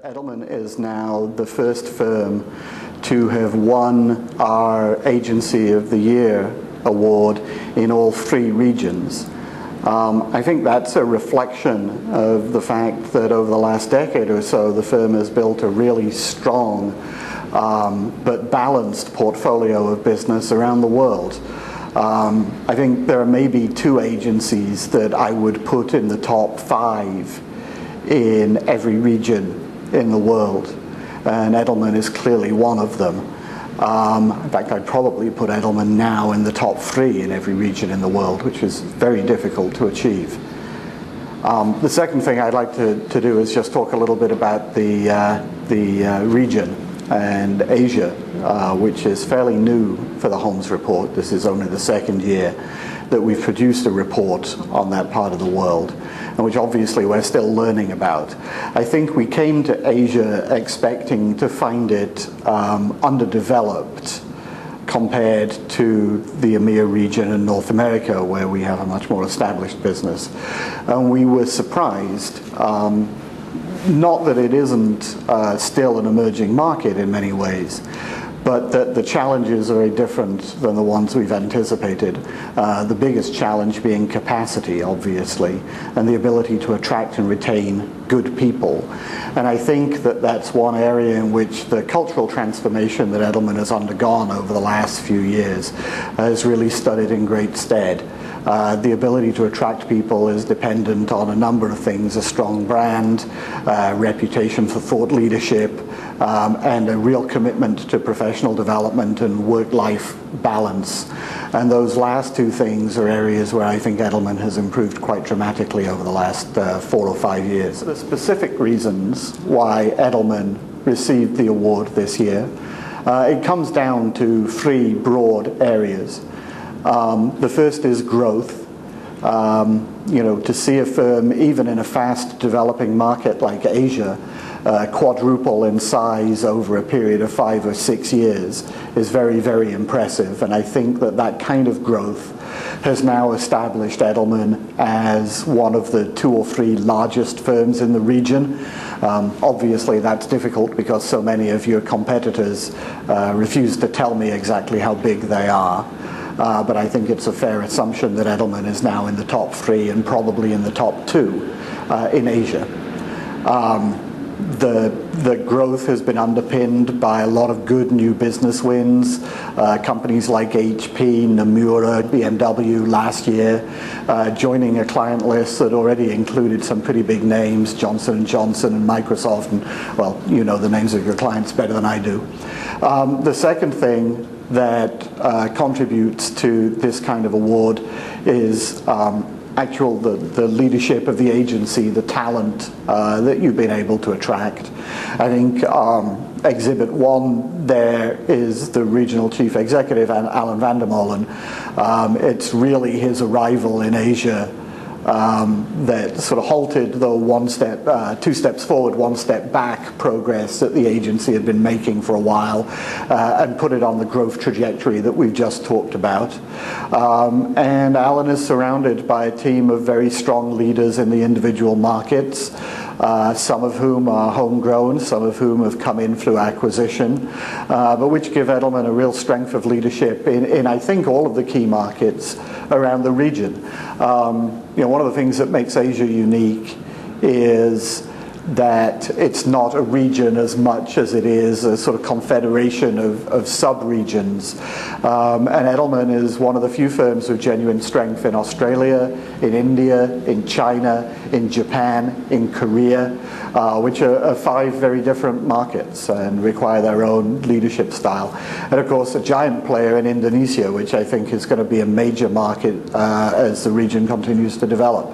Edelman is now the first firm to have won our Agency of the Year award in all three regions. I think that's a reflection of the fact that over the last decade or so, the firm has built a really strong but balanced portfolio of business around the world. I think there are maybe two agencies that I would put in the top 5 in every region in the world, and Edelman is clearly one of them. In fact, I'd probably put Edelman now in the top 3 in every region in the world, which is very difficult to achieve. The second thing I'd like to do is just talk a little bit about the region and Asia, which is fairly new for the Holmes Report. This is only the second year that we've produced a report on that part of the world, and which obviously we're still learning about. I think we came to Asia expecting to find it underdeveloped compared to the EMEA region and North America, where we have a much more established business. And we were surprised, not that it isn't still an emerging market in many ways, but that the challenges are very different than the ones we've anticipated. The biggest challenge being capacity, obviously, and the ability to attract and retain good people. And I think that that's one area in which the cultural transformation that Edelman has undergone over the last few years has really stood it in great stead. The ability to attract people is dependent on a number of things: a strong brand, reputation for thought leadership, and a real commitment to professional development and work-life balance. And those last two things are areas where I think Edelman has improved quite dramatically over the last 4 or 5 years. The specific reasons why Edelman received the award this year, it comes down to 3 broad areas. The first is growth. To see a firm, even in a fast developing market like Asia, quadruple in size over a period of 5 or 6 years is very, very impressive. And I think that that kind of growth has now established Edelman as one of the 2 or 3 largest firms in the region. Obviously that's difficult because so many of your competitors refuse to tell me exactly how big they are. But I think it's a fair assumption that Edelman is now in the top 3 and probably in the top 2 in Asia. The growth has been underpinned by a lot of good new business wins. Companies like HP, Nomura, BMW last year, joining a client list that already included some pretty big names, Johnson & Johnson and Microsoft, and, well, you know the names of your clients better than I do. The second thing that contributes to this kind of award is the leadership of the agency, the talent that you've been able to attract. I think Exhibit 1 there is the Regional Chief Executive, Alan van der Molen. It's really his arrival in Asia that sort of halted the 2 steps forward, 1 step back progress that the agency had been making for a while, and put it on the growth trajectory that we've just talked about. And Alan is surrounded by a team of very strong leaders in the individual markets, some of whom are homegrown, some of whom have come in through acquisition, but which give Edelman a real strength of leadership in I think all of the key markets around the region. One of the things that makes Asia unique is that it's not a region as much as it is a sort of confederation of sub-regions. And Edelman is one of the few firms with genuine strength in Australia, in India, in China, in Japan, in Korea, which are 5 very different markets and require their own leadership style. And of course, a giant player in Indonesia, which I think is going to be a major market as the region continues to develop.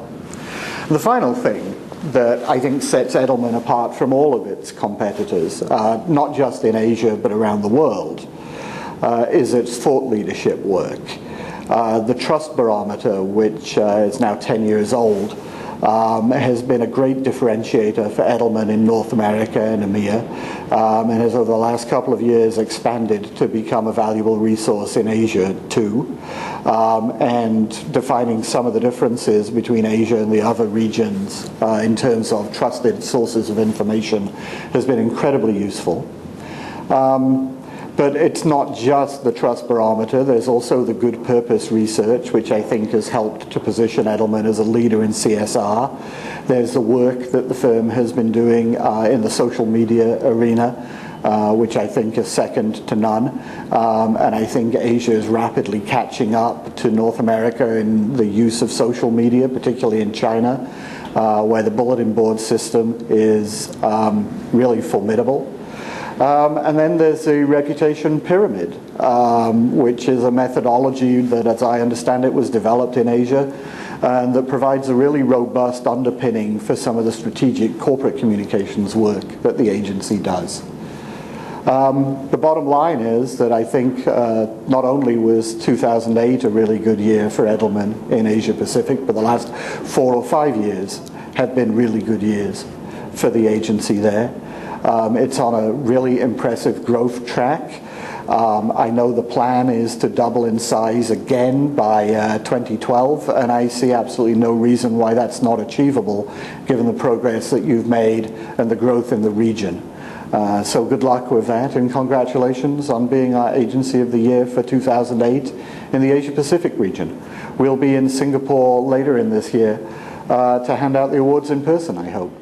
The final thing that I think sets Edelman apart from all of its competitors, not just in Asia but around the world, is its thought leadership work. The Trust Barometer, which is now 10 years old, has been a great differentiator for Edelman in North America and EMEA, and has over the last couple of years expanded to become a valuable resource in Asia too, and defining some of the differences between Asia and the other regions in terms of trusted sources of information has been incredibly useful. But it's not just the trust barometer, there's also the good purpose research, which I think has helped to position Edelman as a leader in CSR. There's the work that the firm has been doing in the social media arena, which I think is second to none. And I think Asia is rapidly catching up to North America in the use of social media, particularly in China, where the bulletin board system is really formidable. And then there's the reputation pyramid, which is a methodology that, as I understand it, was developed in Asia and that provides a really robust underpinning for some of the strategic corporate communications work that the agency does. The bottom line is that I think not only was 2008 a really good year for Edelman in Asia Pacific, but the last 4 or 5 years have been really good years for the agency there. It's on a really impressive growth track. I know the plan is to double in size again by 2012, and I see absolutely no reason why that's not achievable given the progress that you've made and the growth in the region. So good luck with that, and congratulations on being our Agency of the Year for 2008 in the Asia Pacific region. We'll be in Singapore later in this year to hand out the awards in person, I hope.